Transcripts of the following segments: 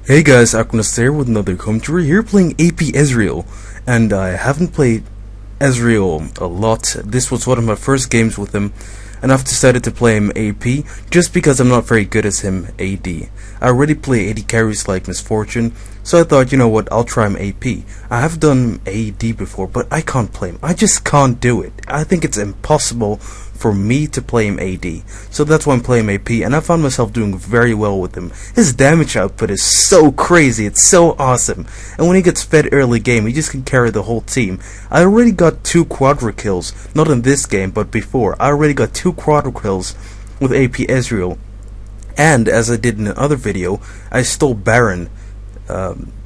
Hey guys, Aquanus here with another commentary here playing AP Ezreal, and I haven't played Ezreal a lot. This was one of my first games with him, and I've decided to play him AP just because I'm not very good as him AD. I already play AD carries like Misfortune, so I thought, you know what, I'll try him AP. I have done AD before, but I can't play him. I just can't do it. I think it's impossible for me to play him AD. So that's why I'm playing AP, and I found myself doing very well with him. His damage output is so crazy, it's so awesome. And when he gets fed early game, he just can carry the whole team. I already got 2 quadrakills, not in this game, but before. I already got 2 quadrakills with AP Ezreal. And, as I did in another video, I stole Baron,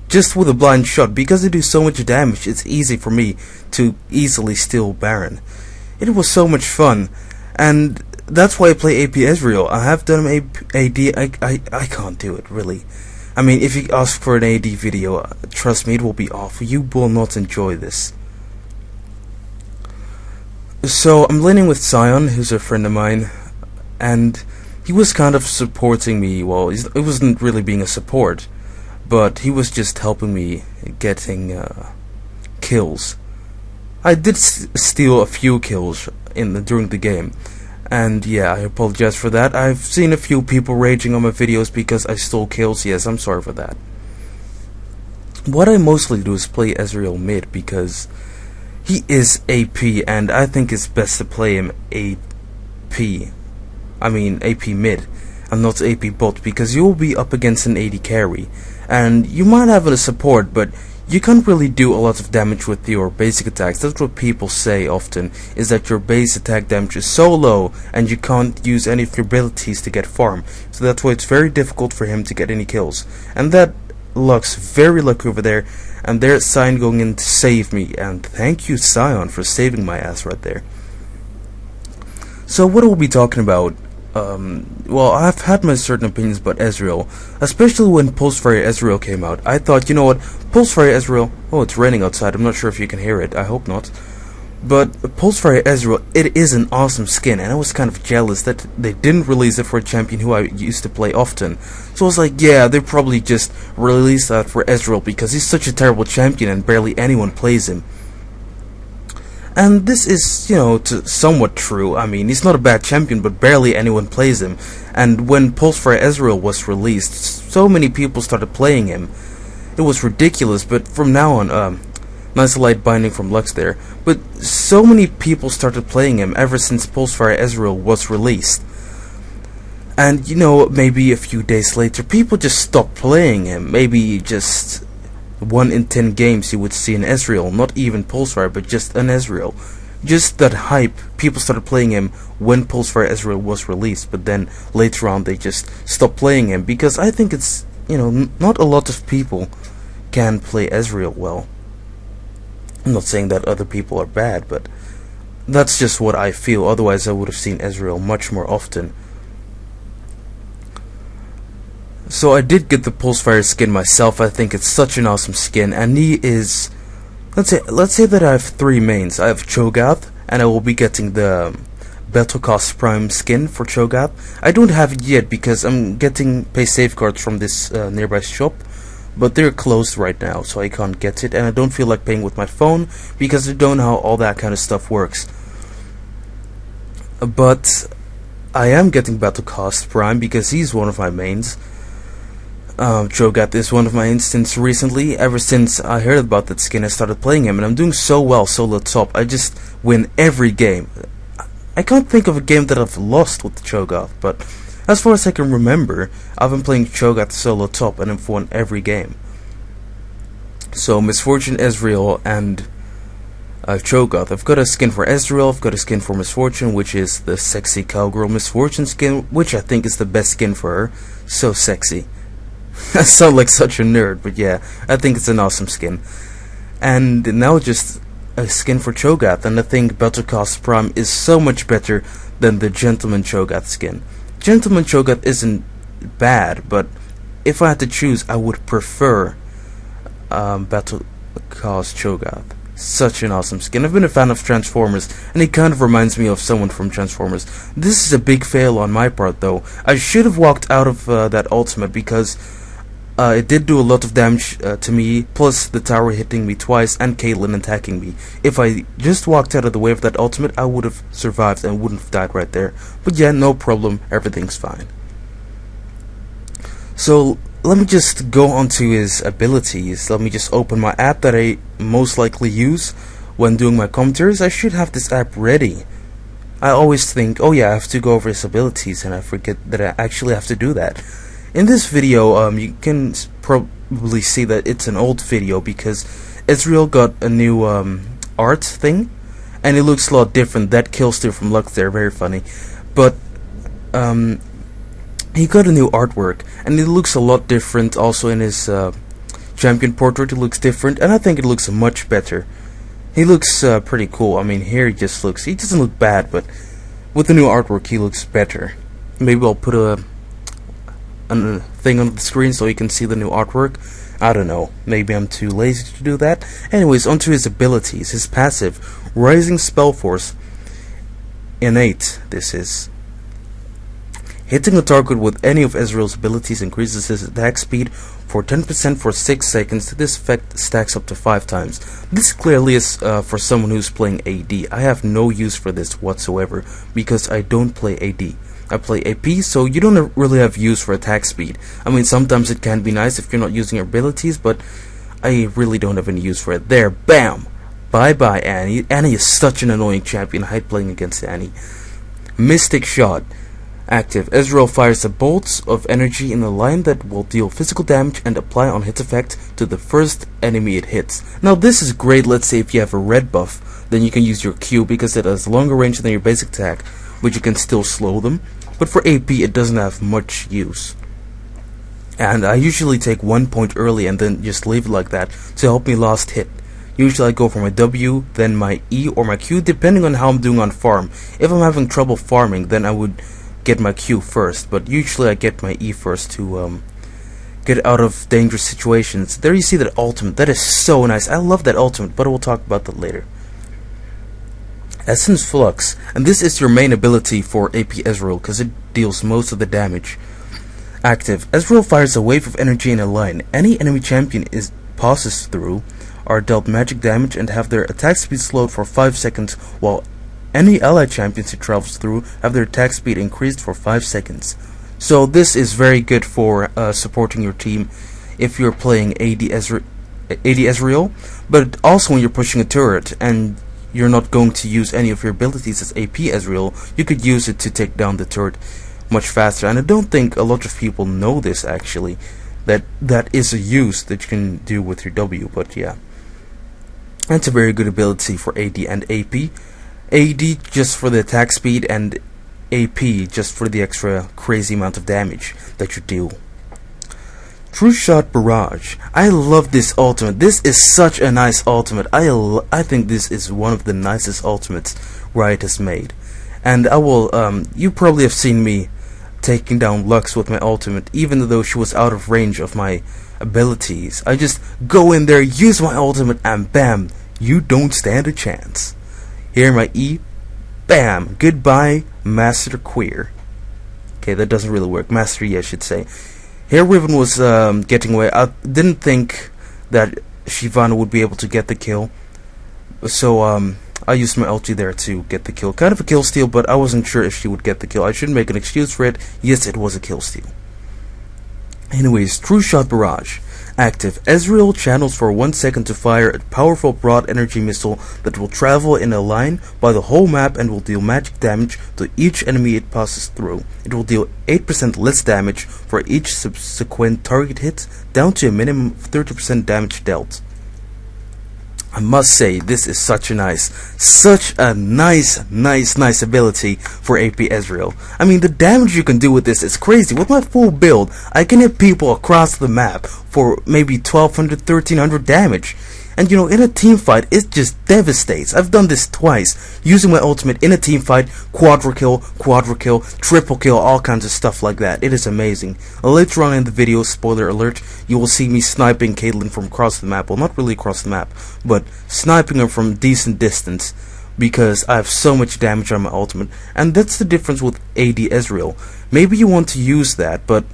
just with a blind shot. Because they do so much damage, it's easy for me to easily steal Baron. It was so much fun, and that's why I play AP Ezreal. I have done AD, I can't do it, really. I mean, if you ask for an AD video, trust me, it will be awful. You will not enjoy this. So, I'm laning with Sion, who's a friend of mine, and he was kind of supporting me. Well, it wasn't really being a support, but he was just helping me getting kills. I did steal a few kills during the game, and yeah, I apologize for that. I've seen a few people raging on my videos because I stole kills. Yes, I'm sorry for that. What I mostly do is play Ezreal mid because he is AP, and I think it's best to play him AP. I mean AP mid, and not AP bot, because you'll be up against an AD carry, and you might have a support, but you can't really do a lot of damage with your basic attacks. That's what people say often, is that your base attack damage is so low and you can't use any of your abilities to get farm. So that's why it's very difficult for him to get any kills. And that looks very lucky over there. And there's Sion going in to save me. And thank you, Sion, for saving my ass right there. So what we'll be talking about, well, I've had my certain opinions about Ezreal, especially when Pulsefire Ezreal came out. I thought, you know what, Pulsefire Ezreal, oh, it's raining outside, I'm not sure if you can hear it, I hope not, but Pulsefire Ezreal, it is an awesome skin, and I was kind of jealous that they didn't release it for a champion who I used to play often. So I was like, yeah, they probably just released that for Ezreal because he's such a terrible champion and barely anyone plays him. And this is, you know, somewhat true. I mean, he's not a bad champion, but barely anyone plays him. And when Pulsefire Ezreal was released, so many people started playing him. It was ridiculous, but from now on, nice light binding from Flux there. But so many people started playing him ever since Pulsefire Ezreal was released. And, you know, maybe a few days later, people just stopped playing him. Maybe just 1 in 10 games you would see an Ezreal, not even Pulsefire, but just an Ezreal. Just that hype, people started playing him when Pulsefire Ezreal was released, but then later on they just stopped playing him, because I think it's, you know, not a lot of people can play Ezreal well. I'm not saying that other people are bad, but that's just what I feel, otherwise I would have seen Ezreal much more often. So I did get the Pulsefire skin myself. I think it's such an awesome skin, and he is, let's say that I have 3 mains. I have Cho'Gath, and I will be getting the Battle Cost Prime skin for Cho'Gath. I don't have it yet because I'm getting pay safeguards from this nearby shop, but they're closed right now, so I can't get it, and I don't feel like paying with my phone because I don't know how all that kind of stuff works. But I am getting Battle Cost Prime because he's one of my mains. Cho'Gath is one of my instants recently. Ever since I heard about that skin, I started playing him, and I'm doing so well solo top. I just win every game. I can't think of a game that I've lost with Cho'Gath, but as far as I can remember, I've been playing Cho'Gath solo top, and I've won every game. So Misfortune, Ezreal, and Cho'Gath. I've got a skin for Ezreal, I've got a skin for Misfortune, which is the sexy cowgirl Misfortune skin, which I think is the best skin for her. So sexy. I sound like such a nerd, but yeah, I think it's an awesome skin. And now just a skin for Cho'Gath, and I think Battle Cost Prime is so much better than the Gentleman Cho'Gath skin. Gentleman Cho'Gath isn't bad, but if I had to choose, I would prefer Battle Cost Cho'Gath. Such an awesome skin. I've been a fan of Transformers, and he kind of reminds me of someone from Transformers. This is a big fail on my part, though. I should have walked out of that ultimate, because It did do a lot of damage to me, plus the tower hitting me twice and Caitlyn attacking me. If I just walked out of the way of that ultimate, I would have survived and wouldn't have died right there. But yeah, no problem, everything's fine. So let me just go on to his abilities. Let me just open my app that I most likely use when doing my commentaries. I should have this app ready. I always think, oh yeah, I have to go over his abilities, and I forget that I actually have to do that. In this video, you can probably see that it's an old video because Ezreal got a new art thing, and it looks a lot different. That kill steal from Lux there, very funny. But he got a new artwork, and it looks a lot different. Also in his champion portrait, it looks different, and I think it looks much better. He looks pretty cool. I mean, here he doesn't look bad, but with the new artwork, he looks better. Maybe I'll put a thing on the screen so you can see the new artwork. I don't know, maybe I'm too lazy to do that. Anyways, onto his abilities. His passive, Rising Spell Force, innate, this is. Hitting a target with any of Ezreal's abilities increases his attack speed for 10% for 6 seconds. This effect stacks up to 5 times. This clearly is for someone who's playing AD. I have no use for this whatsoever because I don't play AD. I play AP, so you don't really have use for attack speed. I mean, sometimes it can be nice if you're not using your abilities, but I really don't have any use for it. There, bam! Bye bye, Annie. Annie is such an annoying champion. I hate playing against Annie. Mystic Shot. Active. Ezreal fires a bolt of energy in a line that will deal physical damage and apply on hit effect to the first enemy it hits. Now this is great, let's say if you have a red buff, then you can use your Q because it has longer range than your basic attack, but you can still slow them. But for AP it doesn't have much use. And I usually take 1 point early and then just leave it like that to help me last hit. Usually I go for my W, then my E or my Q, depending on how I'm doing on farm. If I'm having trouble farming, then I would get my Q first, but usually I get my E first to get out of dangerous situations. There you see that ultimate. That is so nice. I love that ultimate, but we'll talk about that later. Essence Flux, and this is your main ability for AP Ezreal because it deals most of the damage. Active. Ezreal fires a wave of energy in a line. Any enemy champion is passes through are dealt magic damage and have their attack speed slowed for 5 seconds, while any allied champions he travels through have their attack speed increased for 5 seconds. So this is very good for supporting your team if you're playing AD Ezreal, but also when you're pushing a turret and you're not going to use any of your abilities as AP Ezreal, you could use it to take down the turret much faster. And I don't think a lot of people know this actually, that is a use that you can do with your W, but yeah. That's a very good ability for AD and AP. AD just for the attack speed and AP just for the extra crazy amount of damage that you deal. True Shot Barrage. I love this ultimate. This is such a nice ultimate. I think this is one of the nicest ultimates Riot has made. And I will, you probably have seen me taking down Lux with my ultimate, even though she was out of range of my abilities. I just go in there, use my ultimate, and bam, you don't stand a chance. Here my E, bam, goodbye, Master Queer. Okay, that doesn't really work. Master E, I should say. Here Riven was getting away. I didn't think that Shyvana would be able to get the kill, so I used my ulti there to get the kill. Kind of a kill steal, but I wasn't sure if she would get the kill. I shouldn't make an excuse for it. Yes, it was a kill steal. Anyways, True Shot Barrage. Active. Ezreal channels for 1 second to fire a powerful broad energy missile that will travel in a line by the whole map and will deal magic damage to each enemy it passes through. It will deal 8% less damage for each subsequent target hit, down to a minimum of 30% damage dealt. I must say, this is such a nice ability for AP Ezreal. I mean, the damage you can do with this is crazy. With my full build, I can hit people across the map for maybe 1200, 1300 damage. And you know, in a team fight, it just devastates. I've done this twice, using my ultimate in a team fight, quadrakill, triple kill, all kinds of stuff like that. It is amazing. Later on in the video, spoiler alert, you will see me sniping Caitlyn from across the map. Well, not really across the map, but sniping her from decent distance, because I have so much damage on my ultimate. And that's the difference with AD Ezreal. Maybe you want to use that, but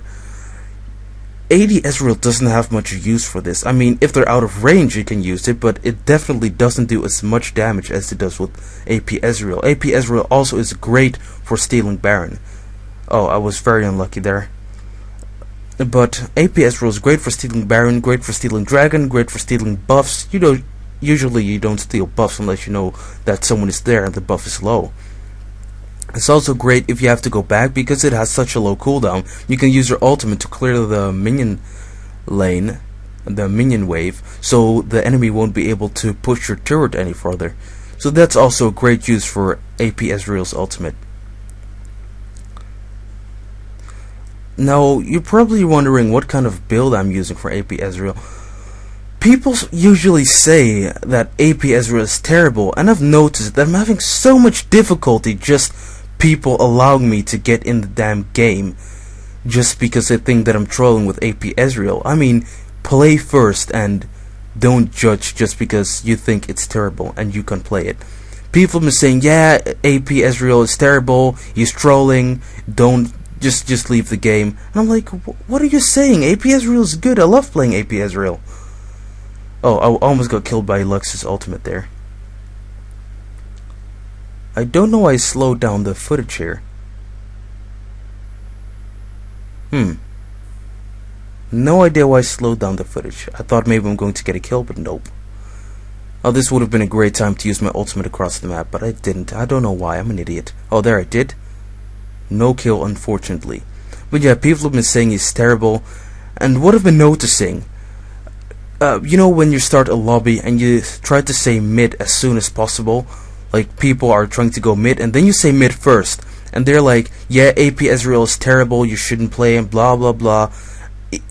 AD Ezreal doesn't have much use for this. I mean, if they're out of range, you can use it, but it definitely doesn't do as much damage as it does with AP Ezreal. AP Ezreal also is great for stealing Baron. Oh, I was very unlucky there. But AP Ezreal is great for stealing Baron, great for stealing Dragon, great for stealing buffs. You know, usually you don't steal buffs unless you know that someone is there and the buff is low. It's also great if you have to go back because it has such a low cooldown. You can use your ultimate to clear the minion lane, the minion wave, so the enemy won't be able to push your turret any further. So that's also a great use for AP Ezreal's ultimate. Now, you're probably wondering what kind of build I'm using for AP Ezreal. People usually say that AP Ezreal is terrible, and I've noticed that I'm having so much difficulty just people allowing me to get in the damn game just because they think that I'm trolling with AP Ezreal. I mean, play first and don't judge just because you think it's terrible and you can play it. People have been saying, yeah, AP Ezreal is terrible, he's trolling, don't just leave the game. And I'm like, what are you saying? AP Ezreal is good, I love playing AP Ezreal. Oh, I almost got killed by Lux's ultimate there. I don't know why I slowed down the footage here. No idea why I slowed down the footage. I thought maybe I'm going to get a kill, but nope. Oh, this would have been a great time to use my ultimate across the map, but I didn't. I don't know why, I'm an idiot. Oh, there I did. No kill, unfortunately. But yeah, people have been saying he's terrible. And what I've been noticing, you know when you start a lobby and you try to say mid as soon as possible, like people are trying to go mid and then you say mid first and they're like, yeah, AP Ezreal is terrible, you shouldn't play him, blah blah blah.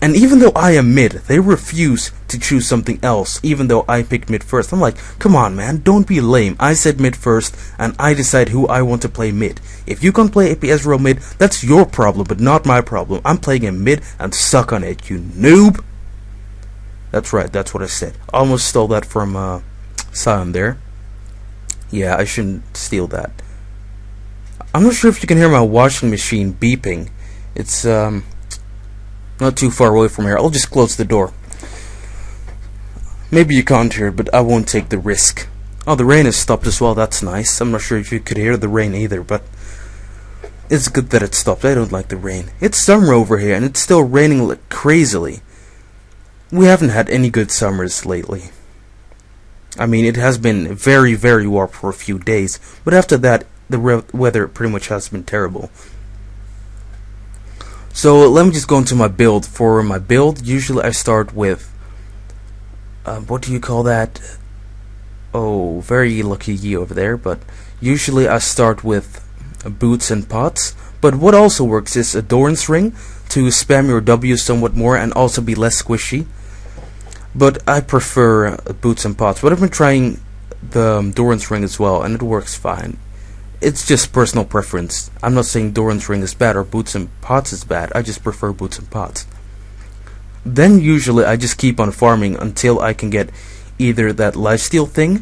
And even though I am mid, they refuse to choose something else even though I picked mid first. I'm like, come on man, don't be lame. I said mid first and I decide who I want to play mid. If you can't play AP Ezreal mid, that's your problem but not my problem. I'm playing him mid and suck on it, you noob. That's right, that's what I said. Almost stole that from Sion there. Yeah, I shouldn't steal that. I'm not sure if you can hear my washing machine beeping. It's not too far away from here. I'll just close the door. Maybe you can't hear it, but I won't take the risk. Oh, the rain has stopped as well, that's nice. I'm not sure if you could hear the rain either, but it's good that it stopped. I don't like the rain. It's summer over here and it's still raining like crazily. We haven't had any good summers lately. I mean, it has been very, very warm for a few days, but after that, the weather pretty much has been terrible. So let me just go into my build. For my build, usually I start with, what do you call that? Oh, very lucky you over there, but usually I start with boots and pots. But what also works is a Doran's ring to spam your W somewhat more and also be less squishy. But I prefer boots and pots. But I've been trying the Doran's ring as well, and it works fine. It's just personal preference. I'm not saying Doran's ring is bad or boots and pots is bad. I just prefer boots and pots. Then usually I just keep on farming until I can get either that lifesteal thing,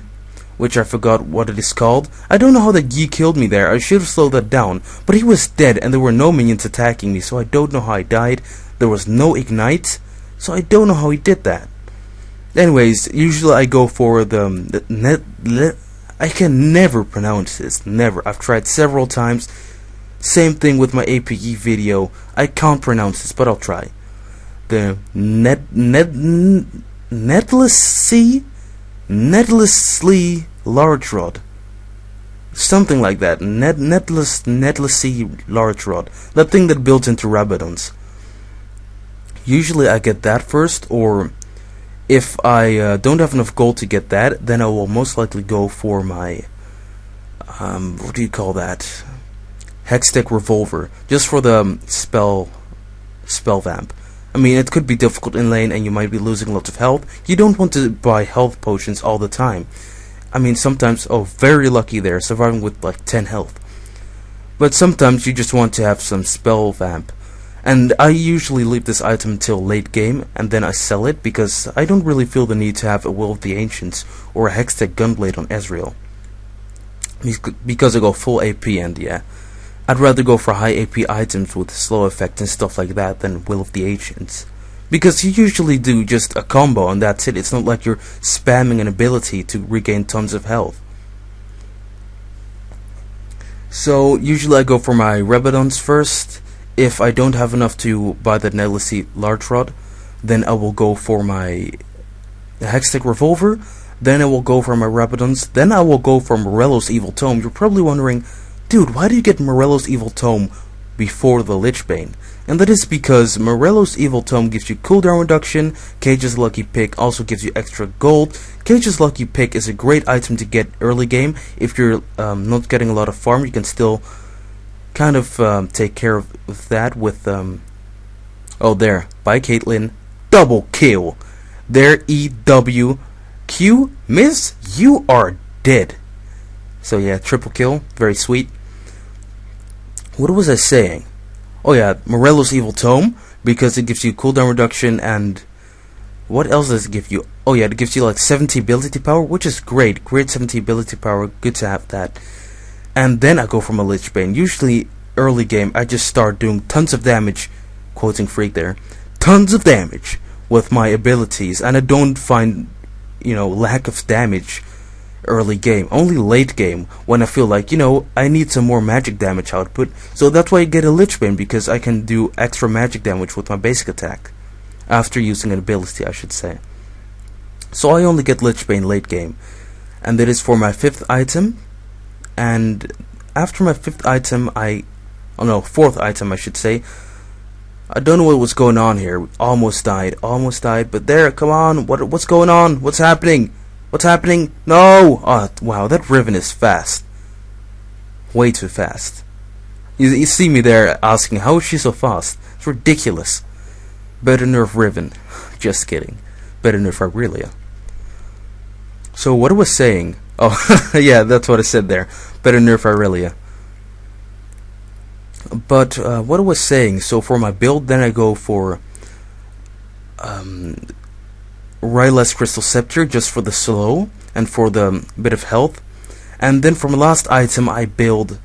which I forgot what it is called. I don't know how that Yi killed me there. I should have slowed that down. But he was dead and there were no minions attacking me, so I don't know how I died. There was no ignite, so I don't know how he did that. Anyways, usually I go for I can never pronounce this, never. I've tried several times. Same thing with my APE video. I can't pronounce this, but I'll try. The netlessly large rod. Something like that. Netlessly large rod. That thing that builds into Rabadons. Usually I get that first, or if I don't have enough gold to get that, then I will most likely go for my what do you call that? Hextech revolver, just for the spell vamp. I mean, it could be difficult in lane and you might be losing lots of health. You don't want to buy health potions all the time. I mean, sometimes, oh, very lucky there, surviving with like 10 health. But sometimes you just want to have some spell vamp. And I usually leave this item until late game, and then I sell it, because I don't really feel the need to have a Will of the Ancients or a Hextech Gunblade on Ezreal. Because I go full AP, and yeah, I'd rather go for high AP items with slow effect and stuff like that than Will of the Ancients. because you usually do just a combo and that's it. It's not like you're spamming an ability to regain tons of health. So usually I go for my Rebadons first. If I don't have enough to buy the Netlessy Large Rod, then I will go for my Hextech Revolver. Then I will go for my Rabadons. Then I will go for Morello's Evil Tome. You're probably wondering, dude, why do you get Morello's Evil Tome before the Lich Bane? And that is because Morello's Evil Tome gives you cooldown reduction. Cage's Lucky Pick also gives you extra gold. Cage's Lucky Pick is a great item to get early game. If you're not getting a lot of farm, you can still kind of take care of that with oh, there, by Caitlyn, double kill. There, EW. Q, miss, you are dead. So yeah, triple kill, very sweet. What was I saying? Oh yeah, Morello's Evil Tome, because it gives you cooldown reduction, and what else does it give you? Oh yeah, it gives you like 70 ability power, which is great. Great 70 ability power, good to have that. And then I go for my Lich Bane. Usually early game I just start doing tons of damage, quoting Freak there, tons of damage with my abilities, and I don't find, you know, lack of damage early game. Only late game when I feel like, you know, I need some more magic damage output. So that's why I get a Lich Bane, because I can do extra magic damage with my basic attack after using an ability, I should say. So I only get Lich Bane late game, and that is for my 5th item. And after my 5th item, oh no, 4th item I should say, I don't know what was going on here. Almost died, but there, come on, what's going on? What's happening? What's happening? No! Oh, wow, that Riven is fast. Way too fast. You see me there asking, how is she so fast? It's ridiculous. Better nerf Riven. Just kidding. Better nerf Aurelia. So what I was saying, oh, yeah, that's what I said there. Better nerf Aurelia. But what I was saying, so for my build, then I go for Rylai's Crystal Scepter, just for the slow and for the bit of health. And then for my last item, I build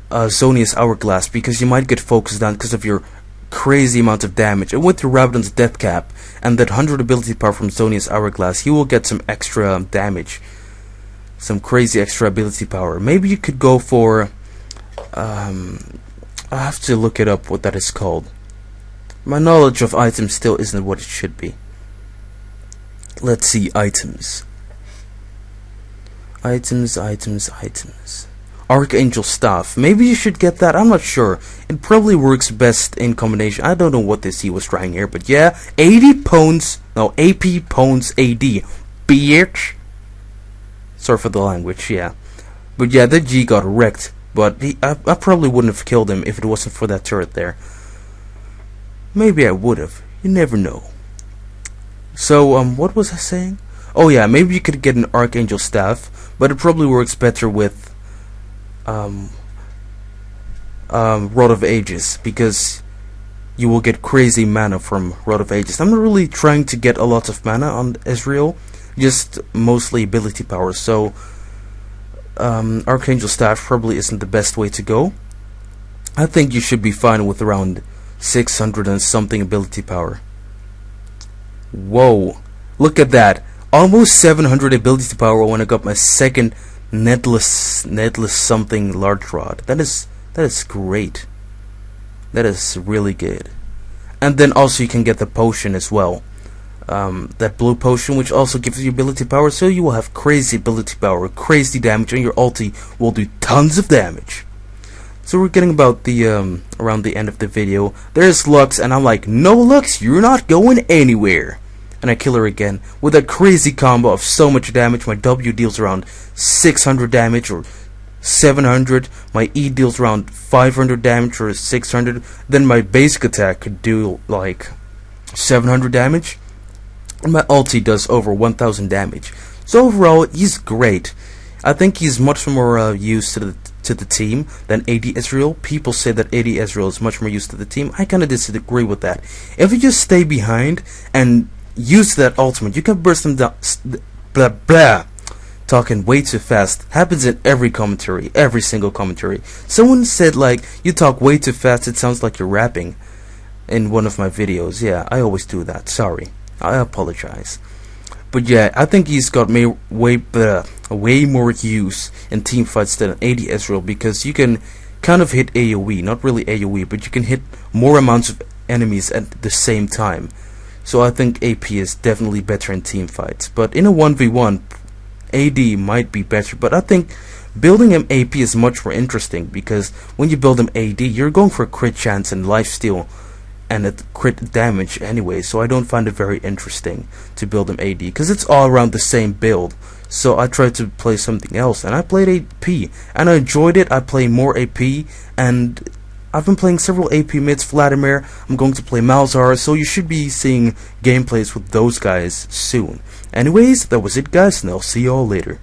Zhonia's Hourglass, because you might get focused down because of your crazy amount of damage. And with your Rabadon's Death Cap and that 100 ability power from Zhonia's Hourglass, you will get some extra damage, some crazy extra ability power. Maybe you could go for I have to look it up what that is called. My knowledge of items still isn't what it should be. Let's see, items. Items. Archangel Staff. Maybe you should get that, I'm not sure. It probably works best in combination. I don't know what this he was trying here, but yeah, 80 pounds, no, AP pounds AD. Bitch. Sorry for the language, yeah. But yeah, that G got wrecked. But I probably wouldn't have killed him if it wasn't for that turret there. Maybe I would have. You never know. So, what was I saying? Oh yeah, maybe you could get an Archangel Staff, but it probably works better with Rod of Ages, because you will get crazy mana from Rod of Ages. I'm not really trying to get a lot of mana on Ezreal, just mostly ability power, so Archangel Staff probably isn't the best way to go. I think you should be fine with around 600 and something ability power. Whoa, look at that, almost 700 ability power when I got my second netless something large rod. That is great. That is really good. And then also you can get the potion as well. That blue potion, which also gives you ability power, so you will have crazy ability power, crazy damage, and your ulti will do tons of damage. So we're getting about the around the end of the video. There's Lux, and I'm like, no Lux, you're not going anywhere. And I kill her again with a crazy combo of so much damage. My W deals around 600 damage or 700. My E deals around 500 damage or 600. Then my basic attack could do like 700 damage. And my ulti does over 1000 damage. So overall, he's great. I think he's much more used to the team than AD Ezreal. People say that AD Ezreal is much more used to the team. I kind of disagree with that. If you just stay behind and use that ultimate, you can burst them down. Blah blah. Talking way too fast. Happens in every commentary, every single commentary. Someone said like, you talk way too fast, it sounds like you're rapping. in one of my videos. Yeah, I always do that. Sorry, I apologize. But yeah, I think he's got way more use in team fights than AP Ezreal, because you can kind of hit AoE, not really AoE, but you can hit more amounts of enemies at the same time. So I think AP is definitely better in team fights. But in a 1v1, AD might be better, but I think building him AP is much more interesting, because when you build him AD, you're going for a crit chance and lifesteal and a crit damage anyway, so I don't find it very interesting to build him AD, because it's all around the same build. So I tried to play something else, and I played AP, and I enjoyed it. I play more AP, and I've been playing several AP mids, tryndamere. I'm going to play Malzahar, so you should be seeing gameplays with those guys soon. Anyways, that was it guys, and I'll see you all later.